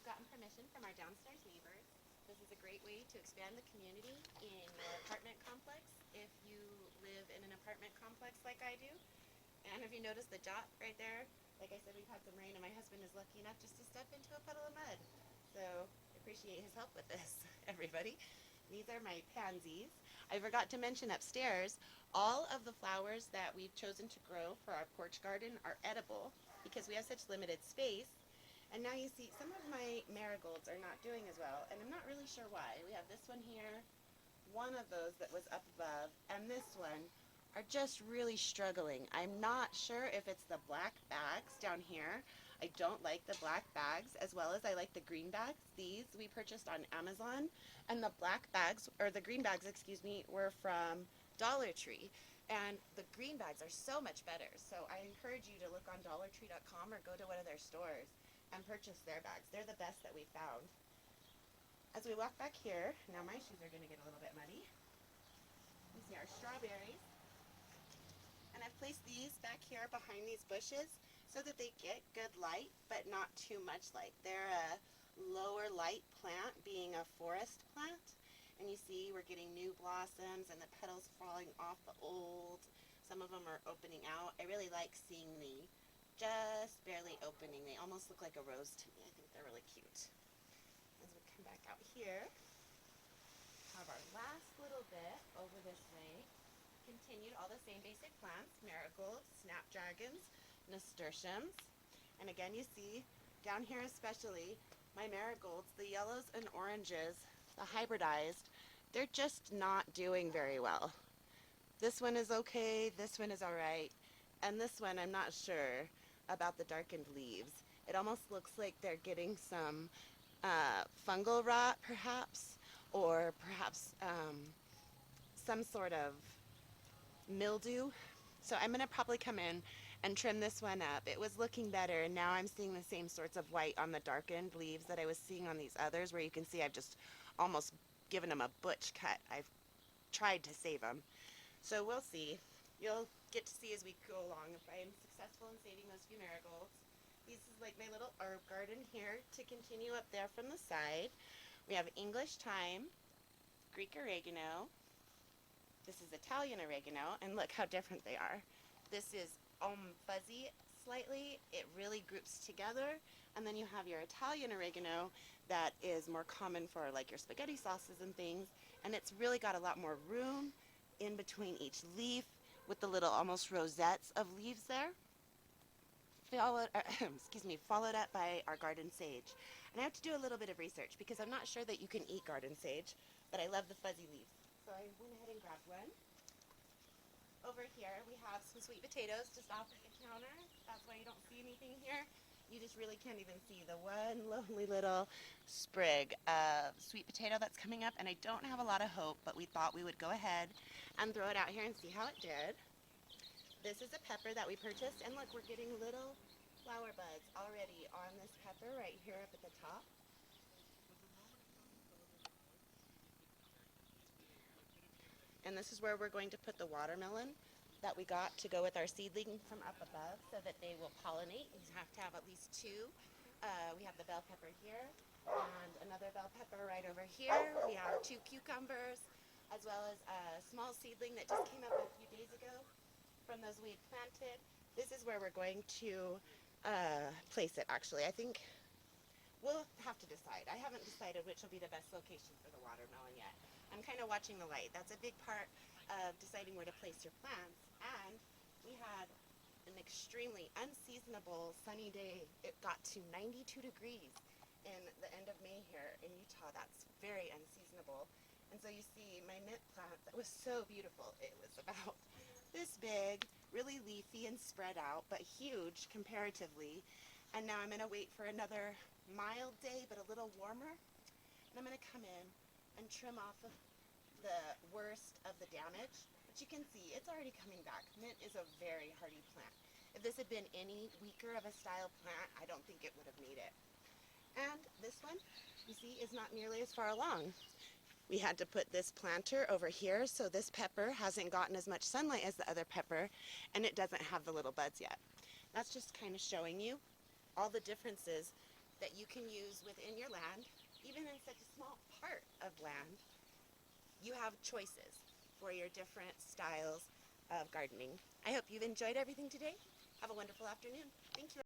We've gotten permission from our downstairs neighbors. This is a great way to expand the community in your apartment complex if you live in an apartment complex like I do. And if you notice the dot right there, like I said, we've had some rain and my husband is lucky enough just to step into a puddle of mud. So I appreciate his help with this, everybody. These are my pansies. I forgot to mention upstairs, all of the flowers that we've chosen to grow for our porch garden are edible because we have such limited space. And now you see some of my marigolds are not doing as well, and I'm not really sure why. We have this one here, one of those that was up above, and this one are just really struggling. I'm not sure if it's the black bags down here. I don't like the black bags as well as I like the green bags. These we purchased on Amazon, and the black bags, or the green bags, excuse me, were from Dollar Tree. And the green bags are so much better. So I encourage you to look on dollartree.com or go to one of their stores and purchase their bags. They're the best that we found. As we walk back here, now my shoes are going to get a little bit muddy. You see our strawberries. And I've placed these back here behind these bushes so that they get good light, but not too much light. They're a lower light plant, being a forest plant. And you see we're getting new blossoms and the petals falling off the old. Some of them are opening out. I really like seeing the just barely opening. They almost look like a rose to me. I think they're really cute. As we come back out here, have our last little bit over this way. Continued all the same basic plants, marigolds, snapdragons, nasturtiums. And again, you see down here especially my marigolds, the yellows and oranges, the hybridized, they're just not doing very well. This one is okay, this one is all right, and this one I'm not sure about the darkened leaves. It almost looks like they're getting some fungal rot perhaps, or perhaps some sort of mildew. So I'm going to probably come in and trim this one up. It was looking better, and now I'm seeing the same sorts of white on the darkened leaves that I was seeing on these others, where you can see I've just almost given them a butch cut. I've tried to save them. So we'll see. You'll get to see as we go along if I am successful in saving those few marigolds. This is like my little herb garden here to continue up there from the side. We have English thyme, Greek oregano. This is Italian oregano, and look how different they are. This is fuzzy slightly. It really groups together. And then you have your Italian oregano that is more common for like your spaghetti sauces and things. And it's really got a lot more room in between each leaf with the little almost rosettes of leaves there. Followed up by our garden sage. And I have to do a little bit of research because I'm not sure that you can eat garden sage, but I love the fuzzy leaves. So I went ahead and grabbed one. Over here we have some sweet potatoes just off of the counter. That's why you don't see anything here. You just really can't even see the one lonely little sprig of sweet potato that's coming up, and I don't have a lot of hope, but we thought we would go ahead and throw it out here and see how it did. This is a pepper that we purchased, and look, we're getting little flower buds already on this pepper right here up at the top. And this is where we're going to put the watermelon that we got to go with our seedling from up above so that they will pollinate. You have to have at least two. We have the bell pepper here and another bell pepper right over here. We have two cucumbers as well as a small seedling that just came up a few days ago from those we had planted. This is where we're going to place it actually. I think we'll have to decide. I haven't decided which will be the best location for the watermelon yet. I'm kind of watching the light. That's a big part of deciding where to place your plants. And we had an extremely unseasonable sunny day. It got to 92 degrees in the end of May here in Utah. That's very unseasonable. And so you see my mint plant that was so beautiful. It was about this big, really leafy and spread out, but huge comparatively. And now I'm going to wait for another mild day, but a little warmer. And I'm going to come in and trim off of the worst of the damage. But you can see it's already coming back. Mint is a very hardy plant. If this had been any weaker of a style plant, I don't think it would have made it. And this one, you see, is not nearly as far along. We had to put this planter over here, so this pepper hasn't gotten as much sunlight as the other pepper, and it doesn't have the little buds yet. That's just kind of showing you all the differences that you can use within your land, even in such a small part of land. You have choices for your different styles of gardening. I hope you've enjoyed everything today. Have a wonderful afternoon. Thank you.